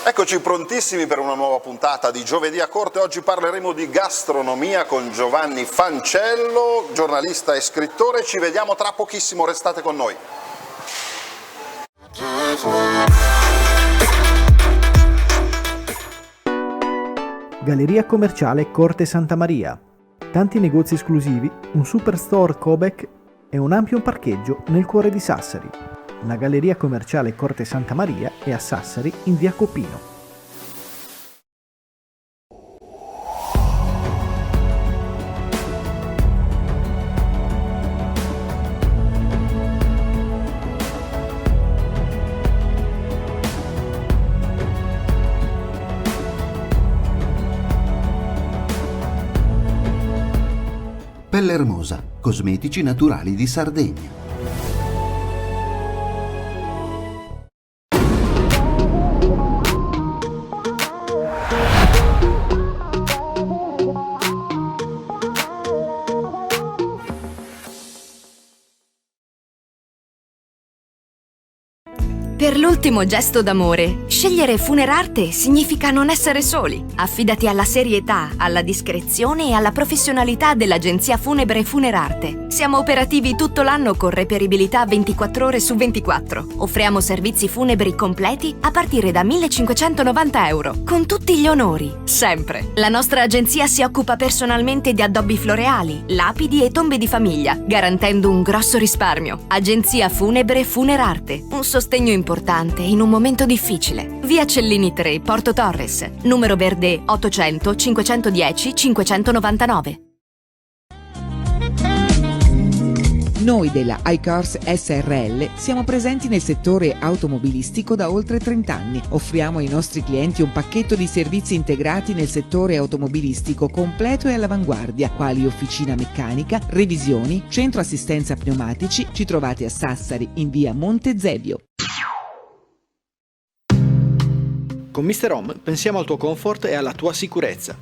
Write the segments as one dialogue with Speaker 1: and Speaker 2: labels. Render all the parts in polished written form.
Speaker 1: Eccoci prontissimi per una nuova puntata di Giovedì a Corte. Oggi parleremo di gastronomia con Giovanni Fancello, giornalista e scrittore. Ci vediamo tra pochissimo, restate con noi.
Speaker 2: Galleria commerciale Corte Santa Maria. Tanti negozi esclusivi, un superstore Cobec e un ampio parcheggio nel cuore di Sassari. La Galleria commerciale Corte Santa Maria è a Sassari in via Copino.
Speaker 3: Pelle Hermosa, cosmetici naturali di Sardegna.
Speaker 4: Per l'ultimo gesto d'amore, scegliere Funerarte significa non essere soli. Affidati alla serietà, alla discrezione e alla professionalità dell'agenzia funebre Funerarte. Siamo operativi tutto l'anno con reperibilità 24 ore su 24. Offriamo servizi funebri completi a partire da 1.590 euro, con tutti gli onori, sempre. La nostra agenzia si occupa personalmente di addobbi floreali, lapidi e tombe di famiglia, garantendo un grosso risparmio. Agenzia funebre Funerarte, un sostegno importante in un momento difficile. Via Cellini 3, Porto Torres, numero verde 800 510 599.
Speaker 5: Noi della iCars SRL siamo presenti nel settore automobilistico da oltre 30 anni. Offriamo ai nostri clienti un pacchetto di servizi integrati nel settore automobilistico completo e all'avanguardia, quali officina meccanica, revisioni, centro assistenza pneumatici. Ci trovate a Sassari in via Monte Zevio.
Speaker 2: Con Mr. Home pensiamo al tuo comfort e alla tua sicurezza.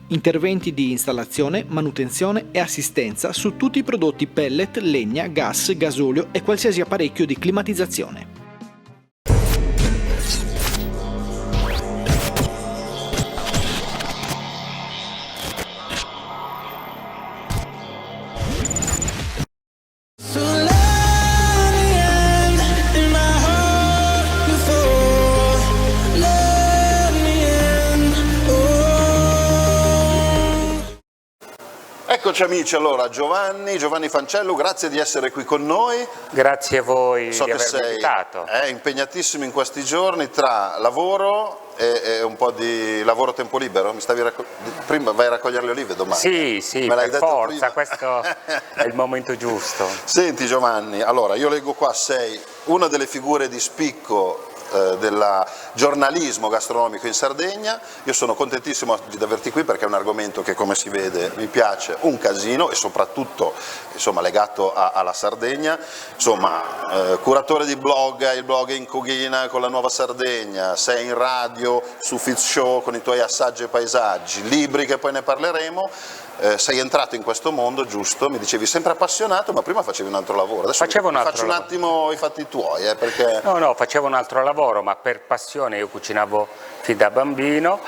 Speaker 2: Interventi di installazione, manutenzione e assistenza su tutti i prodotti pellet, legna, gas, gasolio e qualsiasi apparecchio di climatizzazione.
Speaker 1: Eccoci amici, allora Giovanni Fancello, grazie di essere qui con noi.
Speaker 6: Grazie a voi
Speaker 1: So
Speaker 6: di
Speaker 1: che
Speaker 6: avermi
Speaker 1: sei
Speaker 6: invitato.
Speaker 1: impegnatissimo in questi giorni tra lavoro e un po' di lavoro a tempo libero. Prima vai a raccogliere le olive domani.
Speaker 6: Sì,
Speaker 1: me l'hai
Speaker 6: per
Speaker 1: detto
Speaker 6: forza,
Speaker 1: prima.
Speaker 6: questo è il momento giusto.
Speaker 1: Senti Giovanni, allora io leggo qua, sei una delle figure di spicco del giornalismo gastronomico in Sardegna. Io sono contentissimo di averti qui perché è un argomento che, come si vede, mi piace un casino e soprattutto legato alla Sardegna. Curatore di blog, il blog in Cughina con la Nuova Sardegna, sei in radio su Fitz Show con i tuoi assaggi e paesaggi, libri che poi ne parleremo. Sei entrato in questo mondo, giusto? Mi dicevi sempre appassionato, ma prima facevi un altro lavoro. Adesso faccio un attimo i fatti tuoi, perché...
Speaker 6: No, facevo un altro lavoro, ma per passione. Io cucinavo fin da bambino,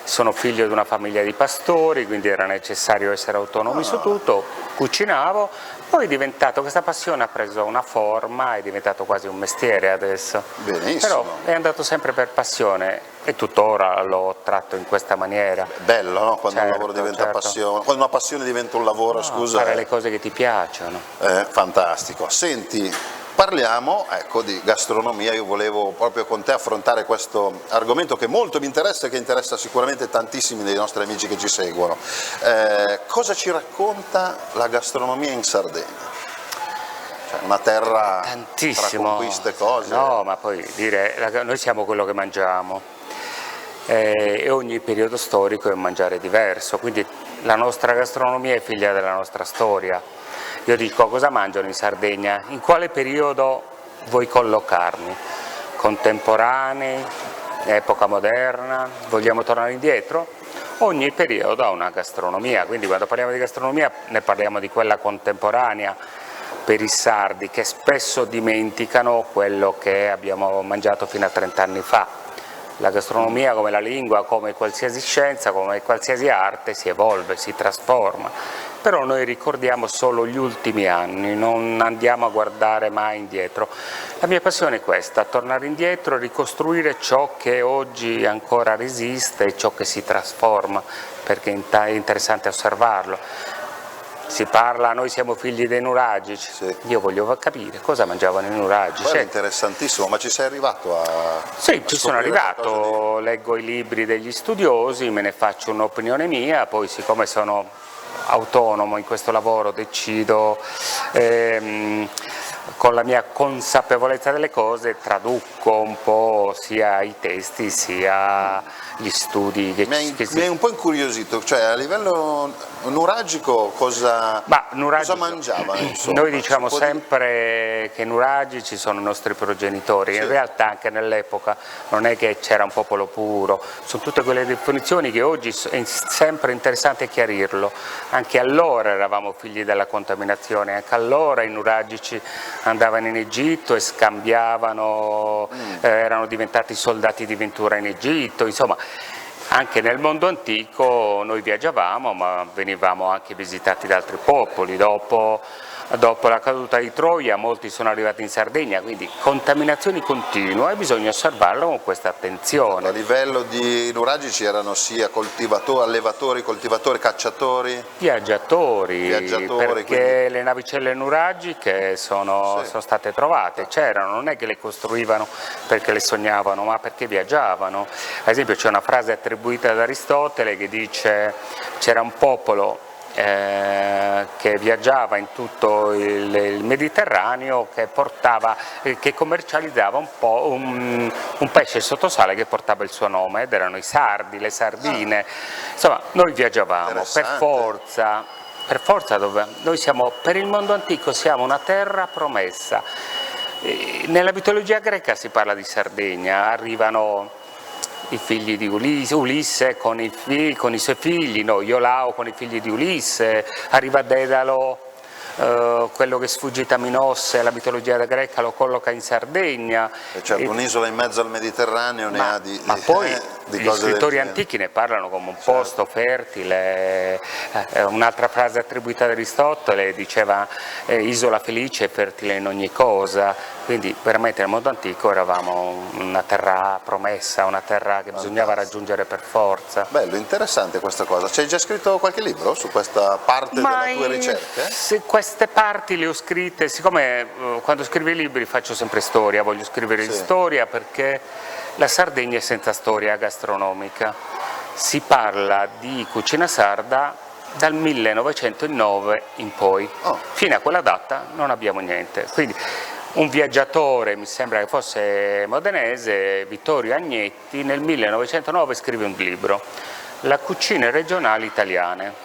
Speaker 6: sono figlio di una famiglia di pastori, quindi era necessario essere autonomi su tutto, cucinavo, poi questa passione ha preso una forma, è diventato quasi un mestiere adesso.
Speaker 1: Benissimo.
Speaker 6: Però è andato sempre per passione e tuttora lo tratto in questa maniera.
Speaker 1: Bello, no? Quando un
Speaker 6: Certo,
Speaker 1: lavoro diventa
Speaker 6: certo.
Speaker 1: passione, quando una passione diventa un lavoro, scusa.
Speaker 6: Fare le cose che ti piacciono.
Speaker 1: Fantastico. Senti, parliamo di gastronomia. Io volevo proprio con te affrontare questo argomento che molto mi interessa e che interessa sicuramente tantissimi dei nostri amici che ci seguono. Cosa ci racconta la gastronomia in Sardegna? Una terra
Speaker 6: tantissimo,
Speaker 1: tra conquiste e cose.
Speaker 6: No, ma poi noi siamo quello che mangiamo e ogni periodo storico è un mangiare diverso, quindi la nostra gastronomia è figlia della nostra storia. Io dico, cosa mangiano in Sardegna? In quale periodo vuoi collocarmi? Contemporanei, epoca moderna, vogliamo tornare indietro? Ogni periodo ha una gastronomia, quindi quando parliamo di gastronomia ne parliamo di quella contemporanea per i sardi, che spesso dimenticano quello che abbiamo mangiato fino a 30 anni fa. La gastronomia, come la lingua, come qualsiasi scienza, come qualsiasi arte, si evolve, si trasforma. Però noi ricordiamo solo gli ultimi anni, non andiamo a guardare mai indietro. La mia passione è questa, tornare indietro, ricostruire ciò che oggi ancora resiste, ciò che si trasforma, perché è interessante osservarlo. Si parla, noi siamo figli dei nuragici,
Speaker 1: Sì.
Speaker 6: Io voglio capire cosa mangiavano i nuragici.
Speaker 1: Quello è interessantissimo, ma ci sei arrivato a...
Speaker 6: Sì,
Speaker 1: a
Speaker 6: ci sono
Speaker 1: scoprire
Speaker 6: arrivato,
Speaker 1: qualcosa
Speaker 6: leggo i libri degli studiosi, me ne faccio un'opinione mia, poi siccome sono autonomo in questo lavoro decido con la mia consapevolezza delle cose traduco un po' sia i testi sia gli studi che
Speaker 1: Mi hai un po' incuriosito, cioè a livello nuragico cosa mangiavano? Insomma?
Speaker 6: Noi diciamo sempre che i nuragici sono i nostri progenitori, in realtà anche nell'epoca non è che c'era un popolo puro, sono tutte quelle definizioni che oggi è sempre interessante chiarirlo, anche allora eravamo figli della contaminazione, anche allora i nuragici andavano in Egitto e scambiavano, erano diventati soldati di Ventura in Egitto, insomma. Anche nel mondo antico noi viaggiavamo, ma venivamo anche visitati da altri popoli. Dopo la caduta di Troia molti sono arrivati in Sardegna, quindi contaminazioni continue e bisogna osservarlo con questa attenzione.
Speaker 1: A livello di nuragici erano sia allevatori, coltivatori, cacciatori?
Speaker 6: Viaggiatori, perché
Speaker 1: quindi...
Speaker 6: le navicelle nuragiche sono state trovate, c'erano, non è che le costruivano perché le sognavano, ma perché viaggiavano. Ad esempio c'è una frase attribuita ad Aristotele che dice c'era un popolo che viaggiava in tutto il Mediterraneo che commercializzava un pesce sottosale che portava il suo nome ed erano i sardi, le sardine, insomma noi viaggiavamo per forza noi siamo, per il mondo antico siamo una terra promessa. Nella mitologia greca si parla di Sardegna, arrivano i figli di Ulisse con i suoi figli, no, Iolao con i figli di Ulisse, arriva Dedalo, quello che è sfuggito a Minosse, la mitologia greca lo colloca in Sardegna.
Speaker 1: Certo, un'isola in mezzo al Mediterraneo ne ha di
Speaker 6: ma poi
Speaker 1: di
Speaker 6: gli
Speaker 1: cose
Speaker 6: scrittori
Speaker 1: del
Speaker 6: antichi ne parlano come un posto fertile. Un'altra frase attribuita ad Aristotele diceva isola felice e fertile in ogni cosa, quindi veramente nel mondo antico eravamo una terra promessa, una terra che bisognava raggiungere per forza.
Speaker 1: Bello, interessante questa cosa. Ci hai già scritto qualche libro su questa parte della tua ricerca?
Speaker 6: Queste parti le ho scritte, siccome quando scrivo i libri faccio sempre storia, voglio scrivere di storia perché la Sardegna è senza storia gastronomica. Si parla di cucina sarda dal 1909 in poi, fino a quella data non abbiamo niente. Quindi un viaggiatore, mi sembra che fosse modenese, Vittorio Agnetti, nel 1909 scrive un libro, La cucine regionali italiane.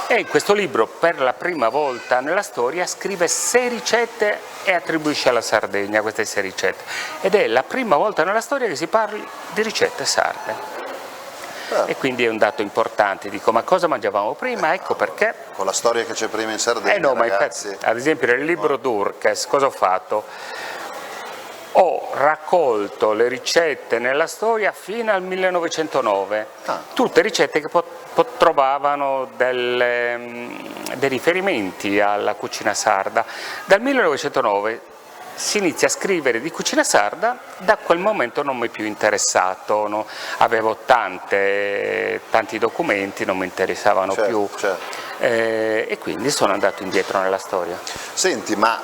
Speaker 6: E in questo libro per la prima volta nella storia scrive 6 ricette e attribuisce alla Sardegna queste 6 ricette. Ed è la prima volta nella storia che si parli di ricette sarde. E quindi è un dato importante, dico ma cosa mangiavamo prima? Ecco perché.
Speaker 1: Con la storia che c'è prima in Sardegna,
Speaker 6: No,
Speaker 1: ragazzi.
Speaker 6: Ma infatti, ad esempio nel libro Durkheim cosa ho fatto? Ho raccolto le ricette nella storia fino al 1909, tutte ricette che trovavano dei riferimenti alla cucina sarda. Dal 1909 si inizia a scrivere di cucina sarda, da quel momento non mi è più interessato, no? Avevo tanti documenti, non mi interessavano più.
Speaker 1: Certo.
Speaker 6: E quindi sono andato indietro nella storia.
Speaker 1: Senti, ma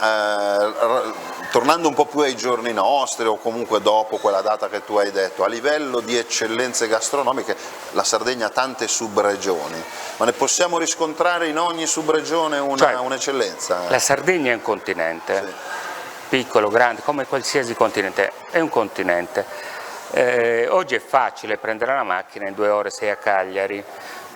Speaker 1: tornando un po' più ai giorni nostri o comunque dopo quella data che tu hai detto, a livello di eccellenze gastronomiche la Sardegna ha tante subregioni, ma ne possiamo riscontrare in ogni subregione un'eccellenza?
Speaker 6: La Sardegna è un continente, piccolo, grande, come qualsiasi continente, è un continente. Oggi è facile prendere la macchina, in 2 ore sei a Cagliari,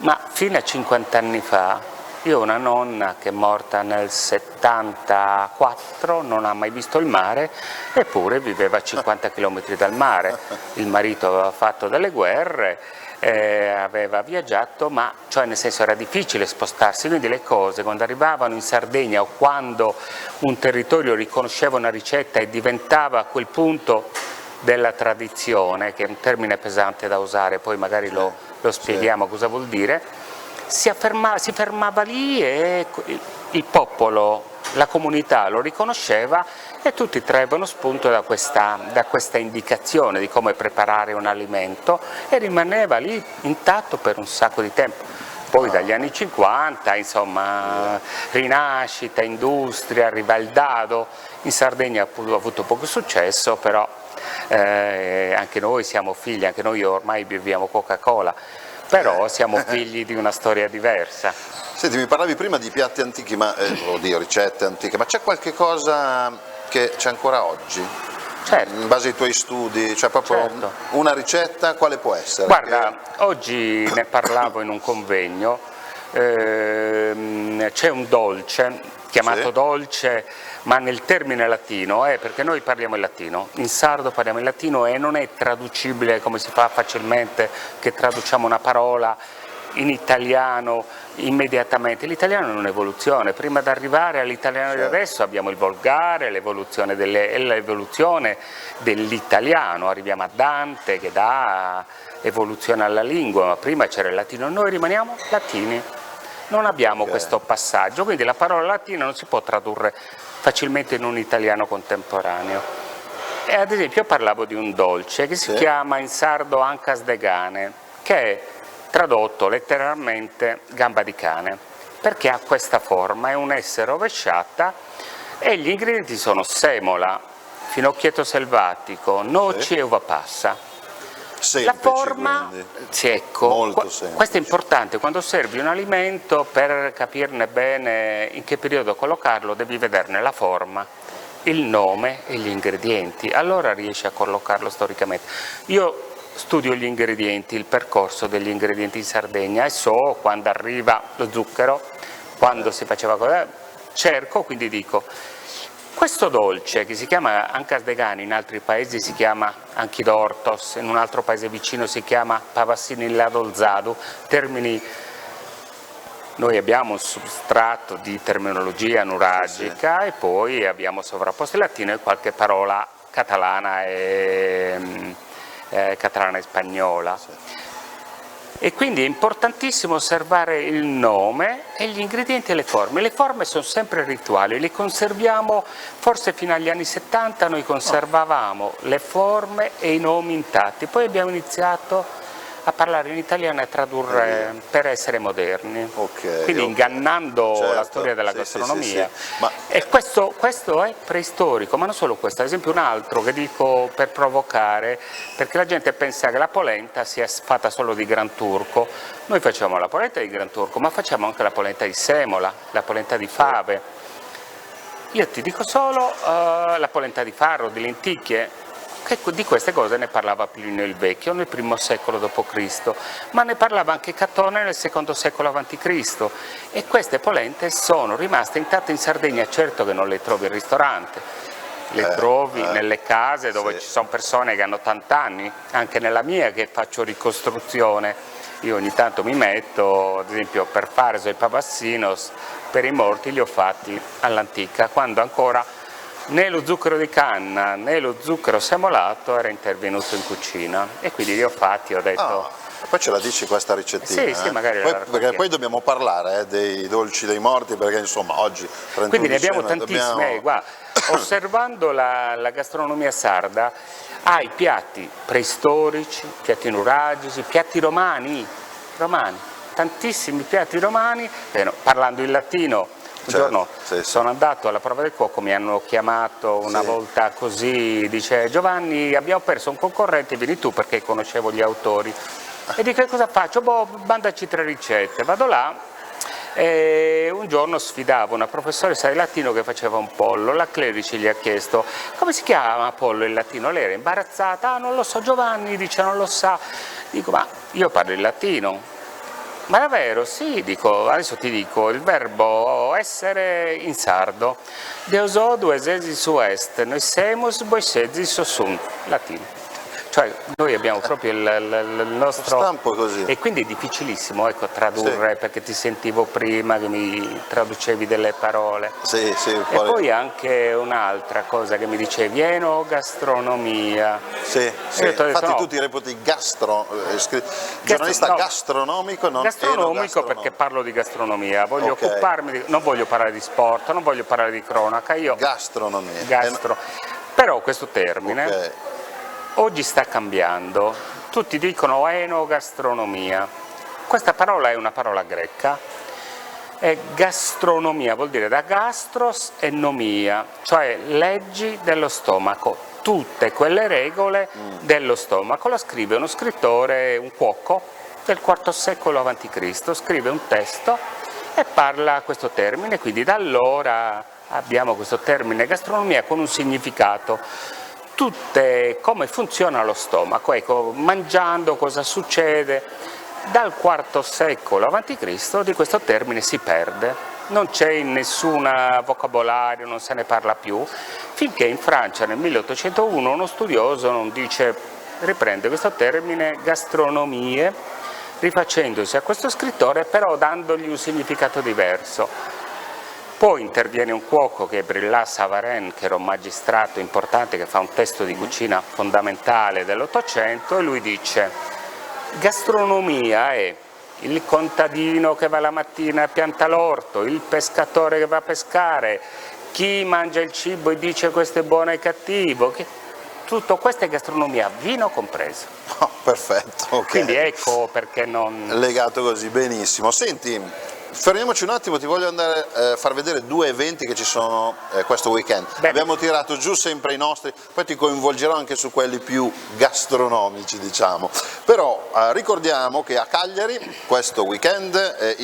Speaker 6: ma fino a 50 anni fa io ho una nonna che è morta nel 74, non ha mai visto il mare, eppure viveva a 50 km dal mare. Il marito aveva fatto delle guerre, aveva viaggiato, ma nel senso era difficile spostarsi, quindi le cose quando arrivavano in Sardegna o quando un territorio riconosceva una ricetta e diventava a quel punto della tradizione, che è un termine pesante da usare, poi magari lo spieghiamo cosa vuol dire, si fermava lì e il popolo, la comunità lo riconosceva e tutti traevano spunto da questa indicazione di come preparare un alimento e rimaneva lì intatto per un sacco di tempo. Poi dagli anni 50, insomma, rinascita, industria, arriva il dado, in Sardegna ha avuto poco successo, però anche noi siamo figli, anche noi ormai beviamo Coca-Cola, però siamo figli di una storia diversa.
Speaker 1: Senti, mi parlavi prima di piatti antichi, ma ricette antiche, ma c'è qualche cosa che c'è ancora oggi?
Speaker 6: Certo.
Speaker 1: In base ai tuoi studi, cioè proprio una ricetta, quale può essere?
Speaker 6: Guarda, oggi ne parlavo in un convegno, c'è un dolce, chiamato dolce, ma nel termine latino, perché noi parliamo il latino, in sardo parliamo il latino e non è traducibile come si fa facilmente, che traduciamo una parola in italiano immediatamente. L'italiano è un'evoluzione, prima di arrivare all'italiano di adesso abbiamo il volgare, l'evoluzione dell'italiano, arriviamo a Dante che dà evoluzione alla lingua, ma prima c'era il latino, noi rimaniamo latini, non abbiamo questo passaggio, quindi la parola latina non si può tradurre facilmente in un italiano contemporaneo. E ad esempio io parlavo di un dolce che si chiama in sardo ancas de gane, che è tradotto letteralmente gamba di cane, perché ha questa forma, è un'esse rovesciata e gli ingredienti sono semola, finocchietto selvatico, noci e uva passa.
Speaker 1: Semplici,
Speaker 6: la forma, ecco,
Speaker 1: molto semplice.
Speaker 6: Questo è importante, quando servi un alimento, per capirne bene in che periodo collocarlo, devi vederne la forma, il nome e gli ingredienti, allora riesci a collocarlo storicamente. Io studio gli ingredienti, il percorso degli ingredienti in Sardegna e so quando arriva lo zucchero, quando si faceva cosa, cerco, quindi dico, questo dolce che si chiama ancas de gane, in altri paesi si chiama anchidortos, in un altro paese vicino si chiama pavassini dolzadu, termini, noi abbiamo un substrato di terminologia nuragica e poi abbiamo sovrapposto il latino e qualche parola catalana e spagnola. E quindi è importantissimo osservare il nome e gli ingredienti e le forme. Le forme sono sempre rituali, le conserviamo, forse fino agli anni 70 noi conservavamo le forme e i nomi intatti, poi abbiamo iniziato a parlare in italiano e a tradurre per essere moderni, quindi ingannando la storia della gastronomia. Ma... E questo è preistorico, ma non solo questo, ad esempio un altro che dico per provocare, perché la gente pensa che la polenta sia fatta solo di gran turco, noi facciamo la polenta di gran turco, ma facciamo anche la polenta di semola, la polenta di fave, io ti dico solo la polenta di farro, di lenticchie. Di queste cose ne parlava Plinio il Vecchio nel I secolo d.C., ma ne parlava anche Catone nel II secolo a.C. e queste polente sono rimaste intatte in Sardegna, certo che non le trovi al ristorante, le trovi nelle case dove ci sono persone che hanno 80 anni, anche nella mia che faccio ricostruzione, io ogni tanto mi metto, ad esempio per fare i pavassinos, per i morti li ho fatti all'antica, quando ancora né lo zucchero di canna né lo zucchero semolato era intervenuto in cucina e quindi li ho fatti, ho detto...
Speaker 1: Poi ce la dici questa ricettina?
Speaker 6: Sì, magari
Speaker 1: perché poi dobbiamo parlare dei dolci dei morti, perché insomma oggi...
Speaker 6: Quindi ne abbiamo tantissime, guarda, osservando la gastronomia sarda, hai piatti preistorici, piatti nuragici, piatti romani, tantissimi piatti romani, parlando in latino. Un giorno sono andato alla prova del cuoco, mi hanno chiamato una volta così, dice Giovanni abbiamo perso un concorrente, vieni tu, perché conoscevo gli autori. E dico cosa faccio? Mandaci 3 ricette, vado là e un giorno sfidavo una professoressa di latino che faceva un pollo, la Clerici gli ha chiesto come si chiama pollo in latino, lei era imbarazzata, non lo so Giovanni, dice non lo sa, dico ma io parlo in latino. Ma davvero? Sì, dico, adesso ti dico, il verbo essere in sardo, Deus odu esesi su est, noi semus boisesi so sunt, latino. Cioè noi abbiamo proprio il nostro
Speaker 1: stampo così.
Speaker 6: E quindi è difficilissimo, ecco, tradurre,
Speaker 1: Sì.
Speaker 6: perché ti sentivo prima che mi traducevi delle parole.
Speaker 1: Sì,
Speaker 6: E poi anche un'altra cosa che mi dicevi, enogastronomia.
Speaker 1: sì, sì.
Speaker 6: Io ti ho detto,
Speaker 1: Infatti
Speaker 6: no.
Speaker 1: tu ti reputi giornalista
Speaker 6: no.
Speaker 1: gastronomico, non
Speaker 6: Gastronomico perché parlo di gastronomia, voglio
Speaker 1: Ok.
Speaker 6: occuparmi non voglio parlare di sport, non voglio parlare di cronaca, io
Speaker 1: gastronomia.
Speaker 6: Però questo termine
Speaker 1: Ok.
Speaker 6: oggi sta cambiando, tutti dicono enogastronomia, questa parola è una parola greca, e gastronomia vuol dire da gastros e nomia, cioè leggi dello stomaco, tutte quelle regole dello stomaco. La scrive uno scrittore, un cuoco del IV secolo a.C., scrive un testo e parla questo termine, quindi da allora abbiamo questo termine gastronomia con un significato. Tutte come funziona lo stomaco, ecco, mangiando cosa succede. Dal IV secolo a.C. di questo termine si perde, non c'è in nessun vocabolario, non se ne parla più, finché in Francia nel 1801 uno studioso riprende questo termine gastronomie, rifacendosi a questo scrittore, però dandogli un significato diverso. Poi interviene un cuoco che è Brillat Savarin, che era un magistrato importante, che fa un testo di cucina fondamentale dell'Ottocento, e lui dice: gastronomia è il contadino che va la mattina e pianta l'orto, il pescatore che va a pescare, chi mangia il cibo e dice questo è buono e cattivo, tutto questo è gastronomia, vino compreso.
Speaker 1: Oh, perfetto, ok.
Speaker 6: Quindi ecco perché non...
Speaker 1: Legato così, benissimo. Senti, fermiamoci un attimo, ti voglio andare a far vedere due eventi che ci sono questo weekend.
Speaker 6: Bene.
Speaker 1: Abbiamo tirato giù sempre i nostri, poi ti coinvolgerò anche su quelli più gastronomici, diciamo. Però ricordiamo che a Cagliari questo weekend,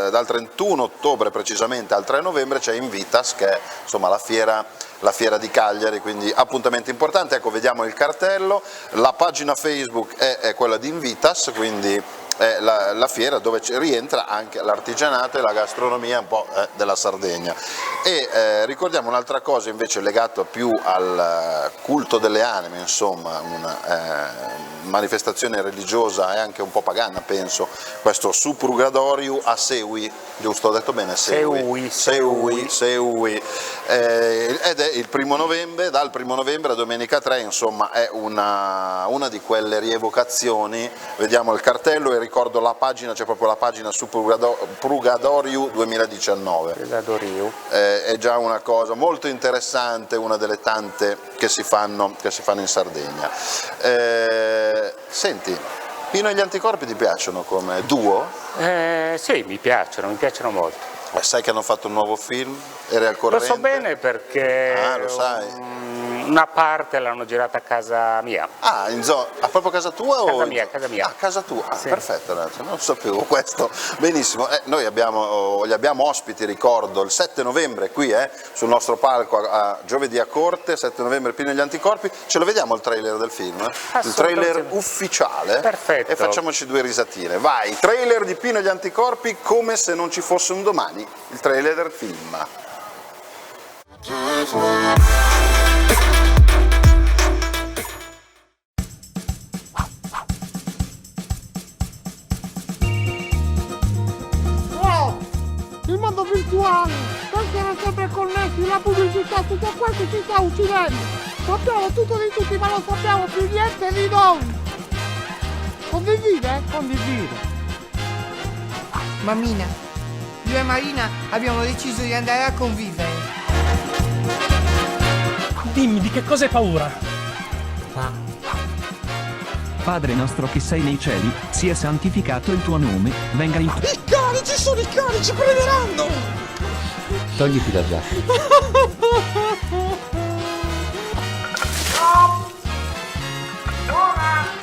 Speaker 1: dal 31 ottobre precisamente al 3 novembre, c'è Invitas, che è insomma la fiera di Cagliari, quindi appuntamento importante. Ecco, vediamo il cartello, la pagina Facebook è quella di Invitas, quindi è la fiera dove rientra anche l'artigianato e la gastronomia un po' della Sardegna. E ricordiamo un'altra cosa invece legata più al culto delle anime, insomma una manifestazione religiosa e anche un po' pagana, penso, questo Suprugadoriu a Seui, giusto? Ho detto bene? Seui. Ed è il 1 novembre, dal 1 novembre a domenica 3, insomma è una di quelle rievocazioni. Vediamo il cartello e ricordo la pagina, c'è proprio la pagina Suprugadoriu 2019. È già una cosa molto interessante, una delle tante che si fanno in Sardegna. Senti, Pino e gli Anticorpi ti piacciono come duo?
Speaker 6: Sì, mi piacciono molto.
Speaker 1: Sai che hanno fatto un nuovo film? Eri al corrente?
Speaker 6: Lo so bene perché
Speaker 1: lo sai.
Speaker 6: una parte l'hanno girata a casa mia.
Speaker 1: Ah, proprio casa tua?
Speaker 6: Casa mia, casa mia.
Speaker 1: Ah, casa tua,
Speaker 6: Sì.
Speaker 1: Perfetto, non sapevo questo, benissimo. Noi li abbiamo ospiti, ricordo, il 7 novembre qui sul nostro palco a Giovedì a Corte, 7 novembre Pino e gli Anticorpi. Ce lo vediamo il trailer del film? Il trailer ufficiale?
Speaker 6: Perfetto.
Speaker 1: E facciamoci due risatine. Vai, trailer di Pino e gli Anticorpi come se non ci fosse un domani, il trailer del film.
Speaker 7: Il mondo virtuale, essere sempre connessi, la pubblicità, tutto questo ci sta uccidendo. Sappiamo tutto di tutti, ma non sappiamo più niente di noi. Condivide? Condivide.
Speaker 8: Mammina, io e Marina abbiamo deciso di andare a convivere.
Speaker 9: Dimmi, di che cosa hai paura?
Speaker 10: Padre nostro che sei nei cieli, sia santificato il tuo nome, venga il tuo...
Speaker 7: I cani, ci sono i cani, ci prenderanno!
Speaker 11: Togliti la giacca.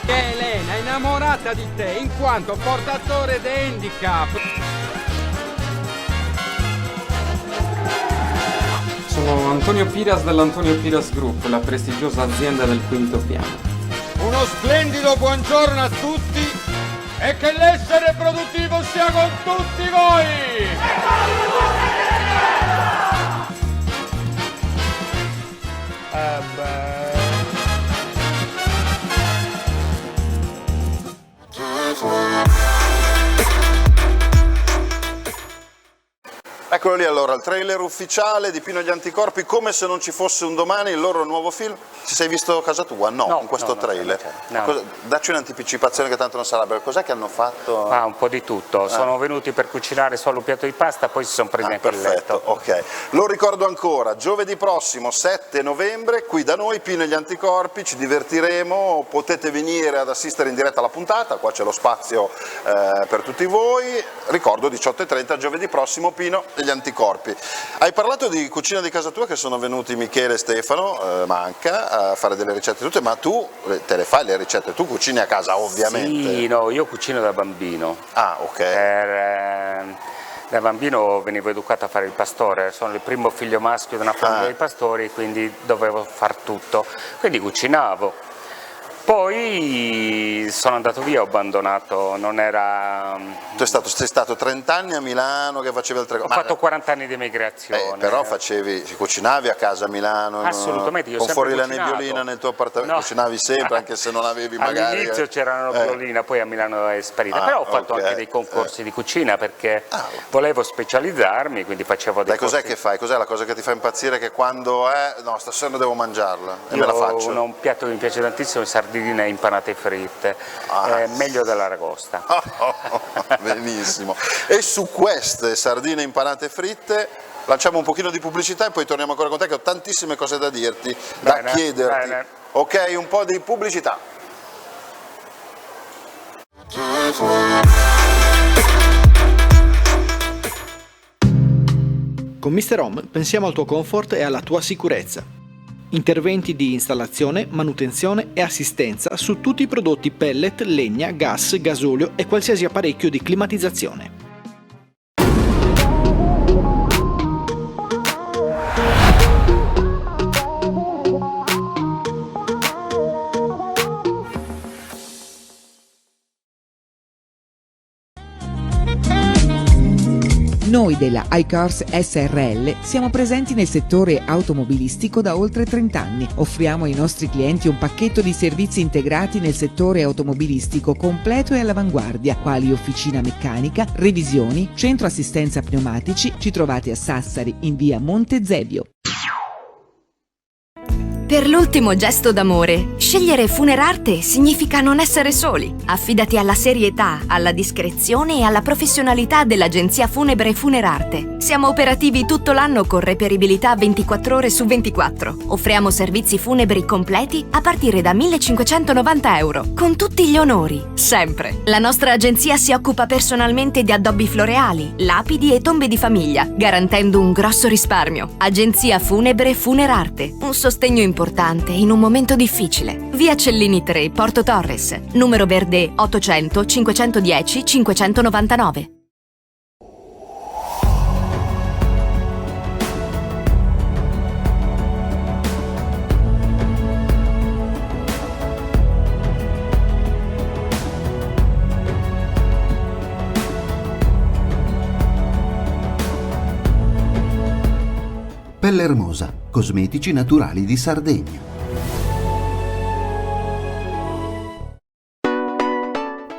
Speaker 12: Elena è innamorata di te in quanto portatore di handicap. Sono Antonio Piras dell'Antonio Piras Group, la prestigiosa azienda del quinto piano.
Speaker 7: Uno splendido buongiorno a tutti e che l'essere produttivo sia con tutti voi!
Speaker 1: Eccolo lì allora, il trailer ufficiale di Pino e gli Anticorpi, come se non ci fosse un domani, il loro nuovo film. Ti sei visto a casa tua? No, in questo trailer. Dacci un'anticipazione che tanto non sarà, perché cos'è che hanno fatto?
Speaker 6: Un po' di tutto, sono venuti per cucinare solo un piatto di pasta, poi si sono presi anche il letto.
Speaker 1: Ok, lo ricordo ancora, giovedì prossimo 7 novembre, qui da noi, Pino e gli Anticorpi, ci divertiremo, potete venire ad assistere in diretta alla puntata, qua c'è lo spazio per tutti voi, ricordo 18:30 giovedì prossimo, Pino e gli Anticorpi. Hai parlato di cucina di casa tua, che sono venuti Michele e Stefano, Manca, a fare delle ricette tutte, ma tu te le fai le ricette, tu cucini a casa ovviamente?
Speaker 6: Sì, no, io cucino da bambino.
Speaker 1: Ah, ok.
Speaker 6: Da bambino venivo educato a fare il pastore, sono il primo figlio maschio di una famiglia di pastori, quindi dovevo far tutto, quindi cucinavo. Poi sono andato via, ho abbandonato, non era...
Speaker 1: Tu sei stato 30 anni a Milano che facevi altre cose?
Speaker 6: Ho fatto 40 anni di emigrazione.
Speaker 1: Però cucinavi a casa a Milano?
Speaker 6: Assolutamente, io
Speaker 1: con
Speaker 6: sempre
Speaker 1: fuori
Speaker 6: cucinato.
Speaker 1: la nebbiolina nel tuo appartamento?
Speaker 6: No.
Speaker 1: Cucinavi sempre, anche se non avevi magari...
Speaker 6: All'inizio c'era la nebbiolina, poi a Milano è sparita, però ho fatto anche dei concorsi di cucina perché volevo specializzarmi, quindi facevo dei corsi.
Speaker 1: Cos'è che fai? Cos'è la cosa che ti fa impazzire che quando no, stasera devo mangiarla e me la faccio?
Speaker 6: Un piatto che mi piace tantissimo, sardine impanate fritte, meglio dell'aragosta.
Speaker 1: Benissimo. E su queste sardine impanate fritte lanciamo un pochino di pubblicità e poi torniamo ancora con te, che ho tantissime cose da dirti, da chiederti.
Speaker 6: Bene.
Speaker 1: Ok, un po' di pubblicità.
Speaker 2: Con Mr. Home pensiamo al tuo comfort e alla tua sicurezza. Interventi di installazione, manutenzione e assistenza su tutti i prodotti pellet, legna, gas, gasolio e qualsiasi apparecchio di climatizzazione.
Speaker 5: Noi della iCars SRL siamo presenti nel settore automobilistico da oltre 30 anni. Offriamo ai nostri clienti un pacchetto di servizi integrati nel settore automobilistico completo e all'avanguardia, quali officina meccanica, revisioni, centro assistenza pneumatici. Ci trovate a Sassari in via Monte Zevio.
Speaker 4: Per l'ultimo gesto d'amore, scegliere Funerarte significa non essere soli. Affidati alla serietà, alla discrezione e alla professionalità dell'agenzia funebre Funerarte. Siamo operativi tutto l'anno con reperibilità 24 ore su 24. Offriamo servizi funebri completi a partire da 1.590 euro, con tutti gli onori, sempre. La nostra agenzia si occupa personalmente di addobbi floreali, lapidi e tombe di famiglia, garantendo un grosso risparmio. Agenzia funebre Funerarte, un sostegno importante in un momento difficile. Via Cellini 3, Porto Torres, numero verde 800 510 599.
Speaker 3: Pelle Hermosa, cosmetici naturali di Sardegna.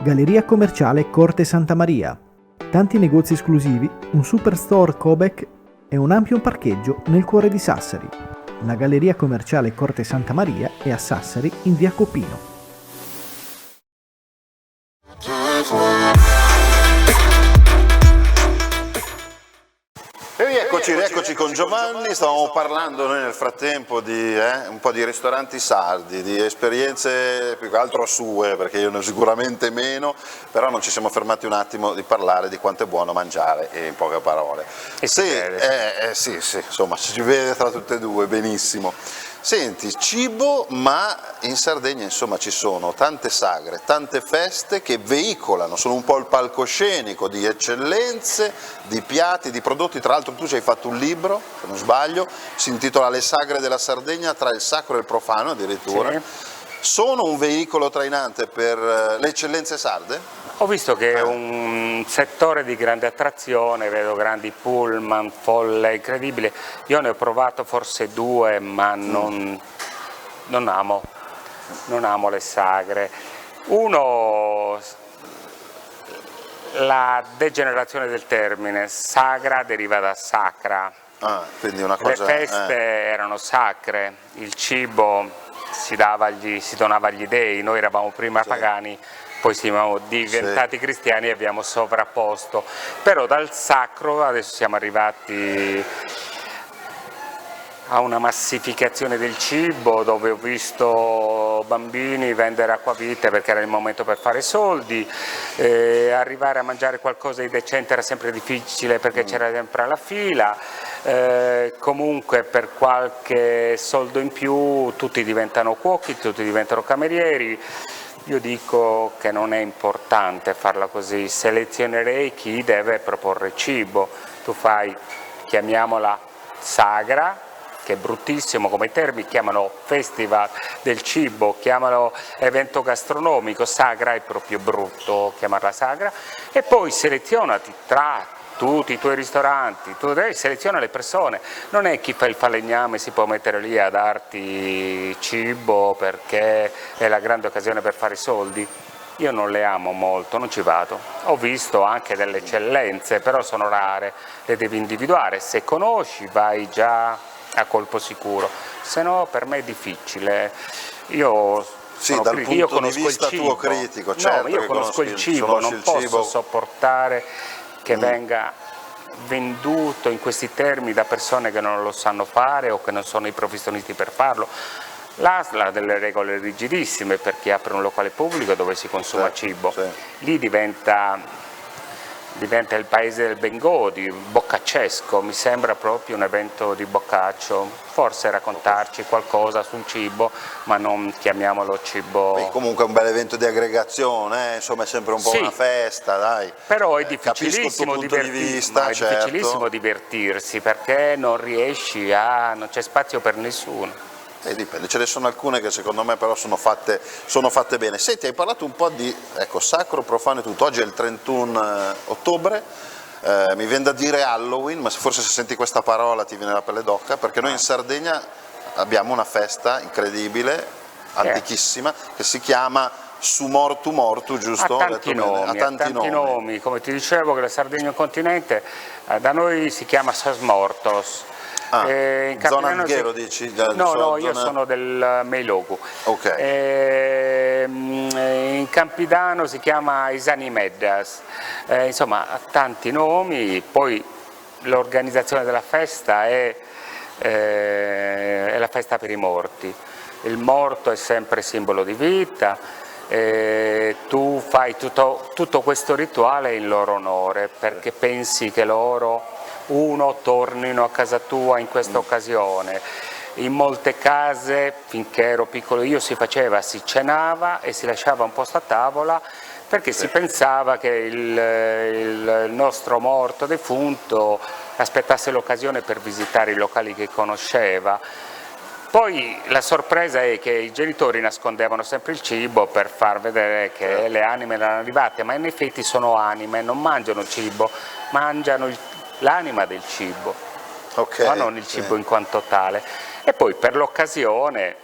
Speaker 2: Galleria commerciale Corte Santa Maria. Tanti negozi esclusivi, un superstore Cobec e un ampio parcheggio nel cuore di Sassari. La Galleria commerciale Corte Santa Maria è a Sassari in via Copino.
Speaker 1: Rieccoci con Giovanni, stavamo parlando noi nel frattempo di un po' di ristoranti sardi, di esperienze più che altro sue, perché io ne ho sicuramente meno, però non ci siamo fermati un attimo di parlare di quanto è buono mangiare, in poche parole. Sì, insomma, ci vede tra tutte e due, benissimo. Senti, cibo, ma in Sardegna insomma ci sono tante sagre, tante feste che veicolano, sono un po' il palcoscenico di eccellenze, di piatti, di prodotti. Tra l'altro tu ci hai fatto un libro, se non sbaglio, si intitola Le sagre della Sardegna tra il sacro e il profano addirittura. Sì. Sono un veicolo trainante per le eccellenze sarde?
Speaker 6: Ho visto che è un settore di grande attrazione, vedo grandi pullman, folle, incredibile. Io ne ho provato forse 2, ma non amo le sagre. Uno la degenerazione del termine, sagra deriva da sacra.
Speaker 1: Quindi una cosa,
Speaker 6: le feste erano sacre, il cibo si donava agli dei, noi eravamo prima pagani, poi siamo diventati cristiani e abbiamo sovrapposto, però dal sacro adesso siamo arrivati a una massificazione del cibo, dove ho visto bambini vendere acquavite perché era il momento per fare soldi, arrivare a mangiare qualcosa di decente era sempre difficile perché c'era sempre la fila, comunque per qualche soldo in più tutti diventano cuochi, tutti diventano camerieri. Io dico che non è importante farla così, selezionerei chi deve proporre cibo. Tu fai, chiamiamola sagra, che è bruttissimo come termine, chiamano festival del cibo, chiamano evento gastronomico, sagra è proprio brutto chiamarla sagra, e poi selezionati tra tutti i tuoi ristoranti, tu seleziona le persone, non è chi fa il falegname si può mettere lì a darti cibo perché è la grande occasione per fare soldi. Io non le amo molto, non ci vado. Ho visto anche delle eccellenze, però sono rare, le devi individuare, se conosci vai già a colpo sicuro, se no per me è difficile. Io
Speaker 1: dal punto di vista tuo critico, certo,
Speaker 6: no, io conosco il cibo, non posso sopportare che venga venduto in questi termini da persone che non lo sanno fare o che non sono i professionisti per farlo. L'ASL ha delle regole rigidissime per chi apre un locale pubblico dove si consuma cibo. Lì diventa il paese del Bengodi, boccaccesco, mi sembra proprio un evento di boccaccio, forse raccontarci qualcosa sul cibo, ma non chiamiamolo cibo.
Speaker 1: Beh, comunque è un bel evento di aggregazione, insomma è sempre un po' una festa, dai.
Speaker 6: Però è difficilissimo divertirsi perché non riesci non c'è spazio per nessuno.
Speaker 1: Dipende, ce ne sono alcune che secondo me però sono fatte bene. Senti, hai parlato un po' di sacro, profano e tutto, oggi è il 31 ottobre, mi viene da dire Halloween, ma forse se senti questa parola ti viene la pelle d'oca, perché noi in Sardegna abbiamo una festa incredibile, antichissima, che si chiama Su Mortu Mortu, giusto?
Speaker 6: Ha tanti nomi, come ti dicevo che la Sardegna è un continente, da noi si chiama Sos Mortos.
Speaker 1: Zona Alghero dici?
Speaker 6: No, io sono del Meilogu. In Campidano si chiama Isani Meddas, insomma ha tanti nomi, poi l'organizzazione della festa è la festa per i morti. Il morto è sempre simbolo di vita, tu fai tutto questo rituale in loro onore perché pensi che loro tornino a casa tua in questa occasione. In molte case, finché ero piccolo io, si cenava e si lasciava un posto a tavola perché si pensava che il nostro morto defunto aspettasse l'occasione per visitare i locali che conosceva. Poi la sorpresa è che i genitori nascondevano sempre il cibo per far vedere che le anime erano arrivate, ma in effetti sono anime, non mangiano il cibo, mangiano l'anima del cibo, ma non il cibo in quanto tale. E poi per l'occasione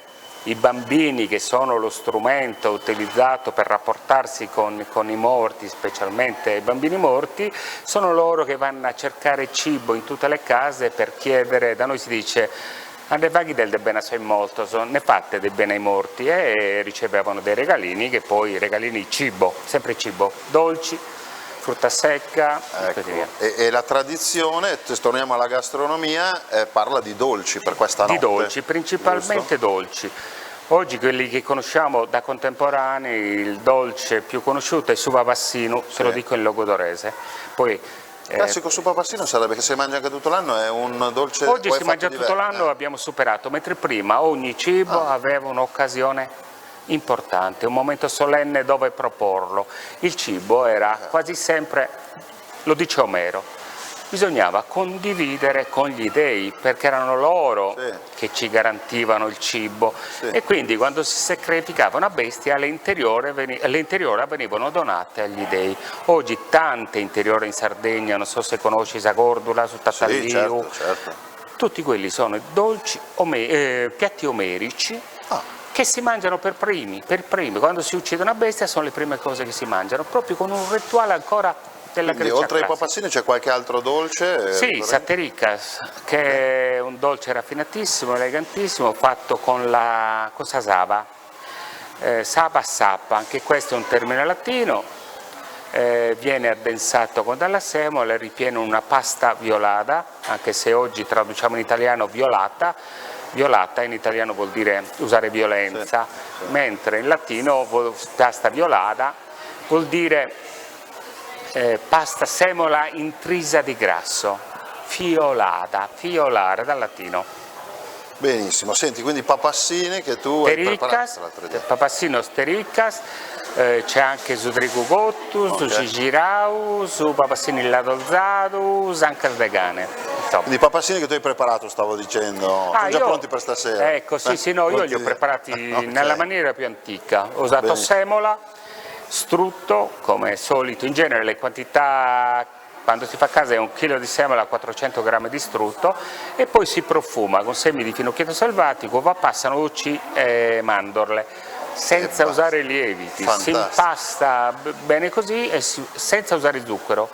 Speaker 6: i bambini, che sono lo strumento utilizzato per rapportarsi con i morti, specialmente i bambini morti, sono loro che vanno a cercare cibo in tutte le case per chiedere, da noi si dice "Ande vaghi del de bene assai molto, ne fate del bene ai morti", e ricevevano dei regalini, che poi regalini cibo, sempre cibo, dolci, frutta secca, e così via.
Speaker 1: E la tradizione, se torniamo alla gastronomia, parla di dolci per questa notte.
Speaker 6: Di dolci, principalmente dolci. Oggi quelli che conosciamo da contemporanei, il dolce più conosciuto è Suvavassinu, se lo dico in logudorese. Poi
Speaker 1: il classico Suvavassinu sarebbe che si mangia anche tutto l'anno, è un dolce.
Speaker 6: Oggi si mangia tutto l'anno, abbiamo superato, mentre prima ogni cibo aveva un'occasione importante, un momento solenne dove proporlo. Il cibo era quasi sempre, lo dice Omero, bisognava condividere con gli dei perché erano loro che ci garantivano il cibo e quindi quando si sacrificava una bestia le interiori venivano donate agli dei. Oggi tante interiori in Sardegna, non so se conosci Sagordula, su Tattagliu,
Speaker 1: certo.
Speaker 6: Tutti quelli sono dolci, piatti omerici che si mangiano per primi, quando si uccide una bestia sono le prime cose che si mangiano, proprio con un rituale ancora della
Speaker 1: Quindi,
Speaker 6: Grecia
Speaker 1: oltre ai
Speaker 6: classica.
Speaker 1: papazzini c'è qualche altro dolce?
Speaker 6: Sì, satterikas, che è un dolce raffinatissimo, elegantissimo, fatto con la saba, saba sappa, anche questo è un termine latino, viene addensato con della semola, ripieno una pasta violata, anche se oggi traduciamo in italiano violata, violata in italiano vuol dire usare violenza, mentre in latino pasta violata vuol dire pasta semola intrisa di grasso, fiolata, fiolare dal latino.
Speaker 1: Benissimo, senti, quindi papassini che tu hai preparato l'altro giorno.
Speaker 6: Papassino sterikas, c'è anche su trigugottu, su cigirau, su papassini ladolzatu, zancas vegane.
Speaker 1: Quindi i papassini che tu hai preparato, stavo dicendo, sono già pronti per stasera.
Speaker 6: Ecco, sì, no, io li ho preparati nella maniera più antica. Ho usato semola, strutto, come solito, in genere le quantità, quando si fa a casa è 1 chilo di semola, 400 grammi di strutto, e poi si profuma con semi di finocchietto selvatico, uova passa, noci e mandorle, senza usare lieviti. Si impasta bene così e senza usare zucchero.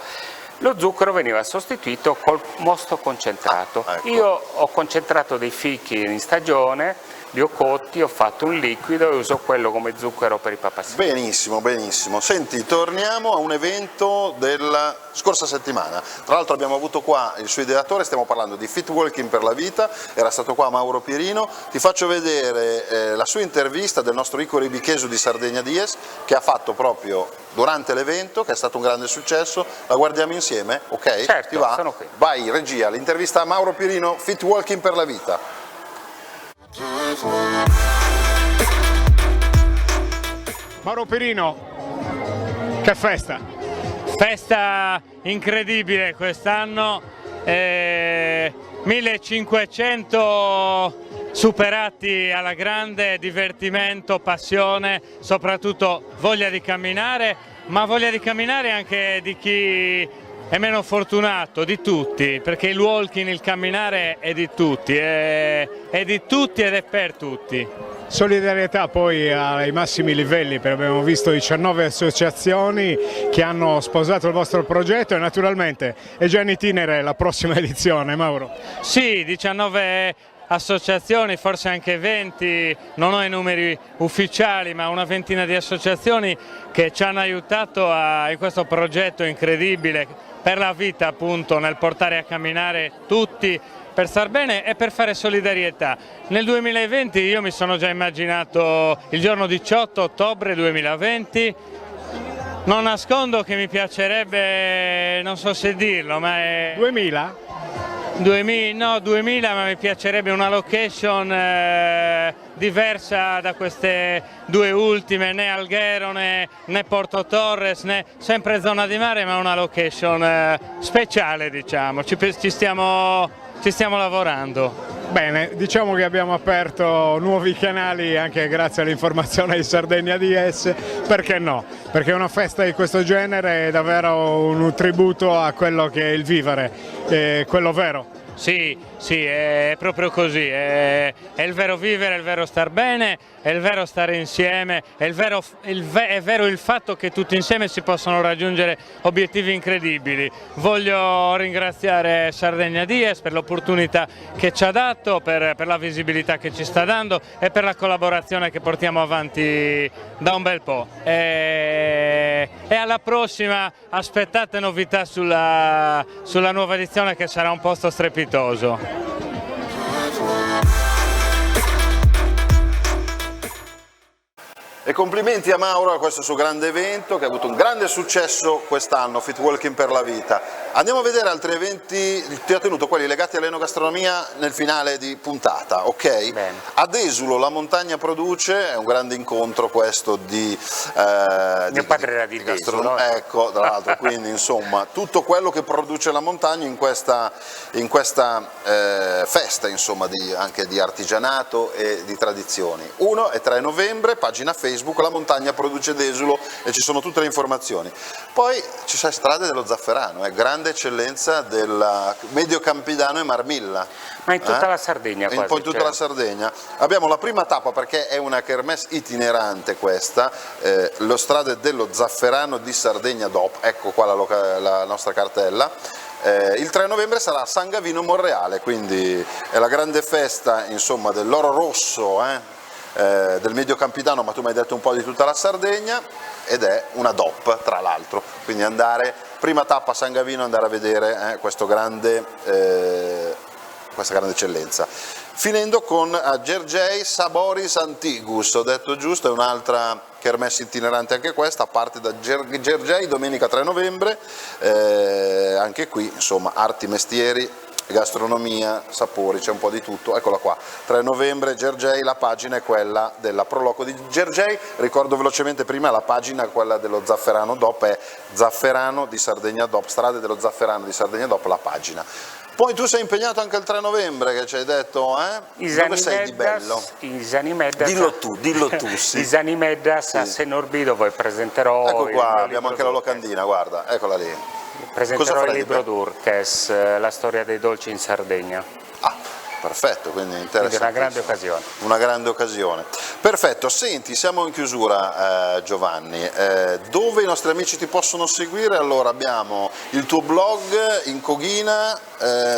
Speaker 6: Lo zucchero veniva sostituito col mosto concentrato.
Speaker 1: Ecco.
Speaker 6: Io ho concentrato dei fichi in stagione, li ho cotti, ho fatto un liquido e uso quello come zucchero per i papassini.
Speaker 1: Benissimo, benissimo. Senti, torniamo a un evento della scorsa settimana. Tra l'altro abbiamo avuto qua il suo ideatore, stiamo parlando di Fit Walking per la Vita, era stato qua Mauro Pierino. Ti faccio vedere la sua intervista del nostro Ico Ribichesu di Sardegna Dies, che ha fatto proprio durante l'evento, che è stato un grande successo. La guardiamo insieme? Ok?
Speaker 6: Certo,
Speaker 1: ti va?
Speaker 6: sono qui.
Speaker 1: Vai, regia, l'intervista a Mauro Pierino, Fit Walking per la Vita.
Speaker 13: Mauro Pierino, che festa!
Speaker 14: Festa incredibile quest'anno, 1500 superati alla grande, divertimento, passione, soprattutto voglia di camminare, ma voglia di camminare anche di chi è meno fortunato, di tutti, perché il walking, il camminare è di tutti, è di tutti ed è per tutti.
Speaker 13: Solidarietà poi ai massimi livelli, perché abbiamo visto 19 associazioni che hanno sposato il vostro progetto e naturalmente è già in itinere la prossima edizione, Mauro.
Speaker 14: Sì, 19 associazioni, forse anche 20, non ho i numeri ufficiali, ma una ventina di associazioni che ci hanno aiutato in questo progetto incredibile per la vita, appunto, nel portare a camminare tutti per star bene e per fare solidarietà. Nel 2020 io mi sono già immaginato il giorno 18 ottobre 2020, non nascondo che mi piacerebbe, non so se dirlo, ma è...
Speaker 13: 2000?
Speaker 14: 2000, ma mi piacerebbe una location diversa da queste due ultime, né Alghero né Porto Torres, né sempre zona di mare, ma una location speciale, diciamo. Ci stiamo lavorando.
Speaker 13: Bene, diciamo che abbiamo aperto nuovi canali anche grazie all'informazione di Sardegna DS, perché no? Perché una festa di questo genere è davvero un tributo a quello che è il vivere, quello vero.
Speaker 14: Sì, è proprio così, è il vero vivere, è il vero star bene, è il vero stare insieme, è vero il fatto che tutti insieme si possono raggiungere obiettivi incredibili. Voglio ringraziare Sardegna Dies per l'opportunità che ci ha dato, per la visibilità che ci sta dando e per la collaborazione che portiamo avanti da un bel po'. E alla prossima, aspettate novità sulla nuova edizione, che sarà un posto strepitoso.
Speaker 1: E complimenti a Mauro a questo suo grande evento che ha avuto un grande successo quest'anno, Fit Walking per la Vita. Andiamo a vedere altri eventi, ti ho tenuto quelli legati all'enogastronomia nel finale di puntata, ok?
Speaker 6: Bene.
Speaker 1: Ad Esulo la montagna produce, è un grande incontro questo di
Speaker 6: mio padre era di Esulo.
Speaker 1: Ecco, tra l'altro, quindi insomma tutto quello che produce la montagna in questa festa, insomma, anche di artigianato e di tradizioni. 1 e 3 novembre, pagina Facebook Facebook, la montagna produce desulo e ci sono tutte le informazioni. Poi ci sono Strade dello Zafferano, grande eccellenza del Medio Campidano e Marmilla.
Speaker 6: Ma in tutta la Sardegna quasi.
Speaker 1: Un po' in tutta la Sardegna. Abbiamo la prima tappa perché è una kermesse itinerante questa, lo Strade dello Zafferano di Sardegna DOP, ecco qua la nostra cartella. Il 3 novembre sarà a San Gavino Monreale, quindi è la grande festa, insomma, dell'oro rosso del Medio Campidano, ma tu mi hai detto un po' di tutta la Sardegna, ed è una DOP tra l'altro, quindi prima tappa a San Gavino, andare a vedere questa grande eccellenza. Finendo con Gergei Saboris Antigus, ho detto giusto, è un'altra kermesse itinerante anche questa, parte da Gergei domenica 3 novembre, anche qui insomma arti, mestieri, gastronomia, sapori, c'è un po' di tutto, eccola qua, 3 novembre Gergei, la pagina è quella della Proloco di Gergei, ricordo velocemente prima la pagina, quella dello Zafferano DOP, è Zafferano di Sardegna DOP, Strade dello Zafferano di Sardegna DOP, la pagina. Poi tu sei impegnato anche il 3 novembre, che ci hai detto, dove sei di bello? Dillo tu, sì.
Speaker 6: Isani Meddas a Senorbi, dove presenterò.
Speaker 1: Ecco qua, abbiamo anche la locandina, guarda, eccola lì.
Speaker 6: Presenterò il libro d'Urques, la storia dei dolci in Sardegna.
Speaker 1: Perfetto, quindi interessante.
Speaker 6: Una grande occasione.
Speaker 1: Una grande occasione. Perfetto, senti, siamo in chiusura Giovanni, dove i nostri amici ti possono seguire? Allora abbiamo il tuo blog in Coghina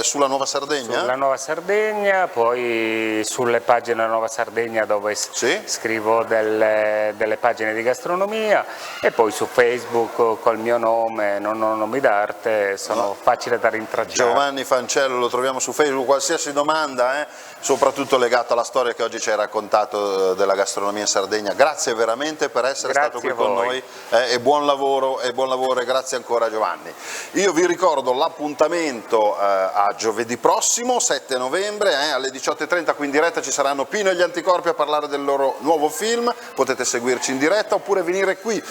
Speaker 1: sulla Nuova Sardegna?
Speaker 6: Sulla Nuova Sardegna, poi sulle pagine della Nuova Sardegna dove scrivo delle pagine di gastronomia, e poi su Facebook col mio nome, non ho nomi d'arte, sono facile da rintracciare.
Speaker 1: Giovanni Fancello, lo troviamo su Facebook, qualsiasi domanda, soprattutto legato alla storia che oggi ci hai raccontato della gastronomia in Sardegna. Grazie veramente per essere stato qui con noi, e buon lavoro e grazie ancora Giovanni. Io vi ricordo l'appuntamento a giovedì prossimo, 7 novembre, alle 18:30 qui in diretta ci saranno Pino e gli Anticorpi a parlare del loro nuovo film, potete seguirci in diretta oppure venire qui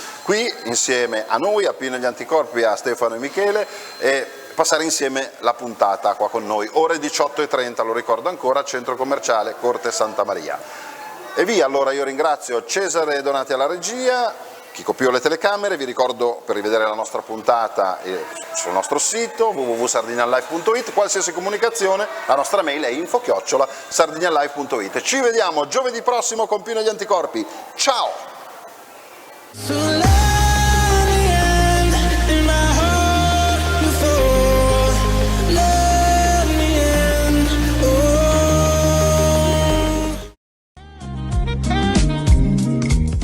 Speaker 1: insieme a noi, a Pino e gli Anticorpi, a Stefano e Michele, e passare insieme la puntata qua con noi, ore 18:30, lo ricordo ancora, centro commerciale Corte Santa Maria. E via, allora io ringrazio Cesare Donati alla regia, Chico Pio alle telecamere, vi ricordo per rivedere la nostra puntata sul nostro sito www.sardinianlive.it, qualsiasi comunicazione, la nostra mail è info@sardinianlive.it. Ci vediamo giovedì prossimo con Pino e gli Anticorpi, ciao!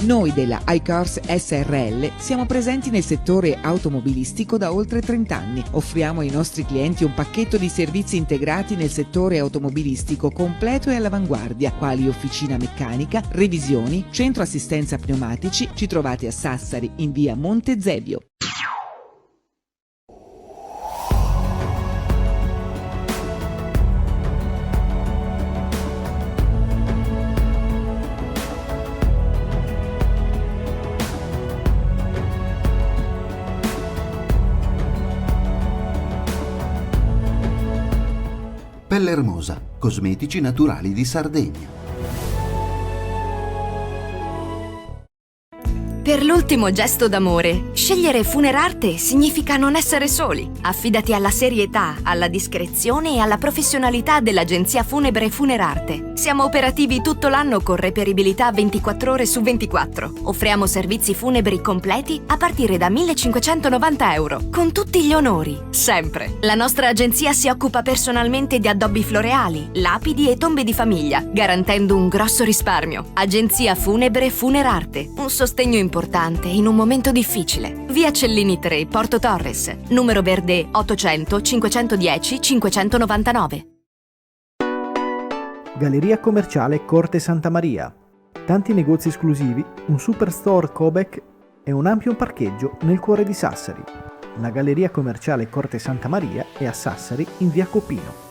Speaker 5: Noi della iCars SRL siamo presenti nel settore automobilistico da oltre 30 anni. Offriamo ai nostri clienti un pacchetto di servizi integrati nel settore automobilistico completo e all'avanguardia, quali officina meccanica, revisioni, centro assistenza pneumatici. Ci trovate a Sassari in via Monte Zevio.
Speaker 3: Pelle Hermosa, cosmetici naturali di Sardegna.
Speaker 4: Per l'ultimo gesto d'amore, scegliere Funerarte significa non essere soli. Affidati alla serietà, alla discrezione e alla professionalità dell'agenzia funebre Funerarte. Siamo operativi tutto l'anno con reperibilità 24 ore su 24. Offriamo servizi funebri completi a partire da 1.590 euro, con tutti gli onori, sempre. La nostra agenzia si occupa personalmente di addobbi floreali, lapidi e tombe di famiglia, garantendo un grosso risparmio. Agenzia funebre Funerarte, un sostegno importante in un momento difficile. Via Cellini 3, Porto Torres, numero verde 800 510 599.
Speaker 2: Galleria commerciale Corte Santa Maria. Tanti negozi esclusivi, un superstore Cobek e un ampio parcheggio nel cuore di Sassari. La Galleria commerciale Corte Santa Maria è a Sassari in via Copino.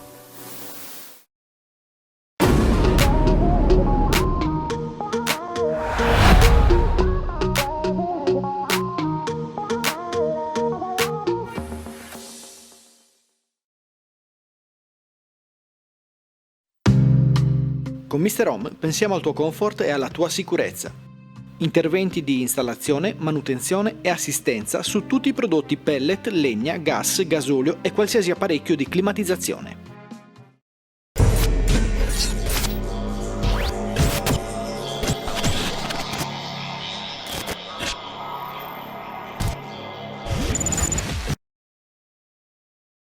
Speaker 15: Con Mr. Home pensiamo al tuo comfort e alla tua sicurezza.
Speaker 2: Interventi di installazione, manutenzione e assistenza su tutti i prodotti pellet, legna, gas, gasolio e qualsiasi apparecchio di climatizzazione.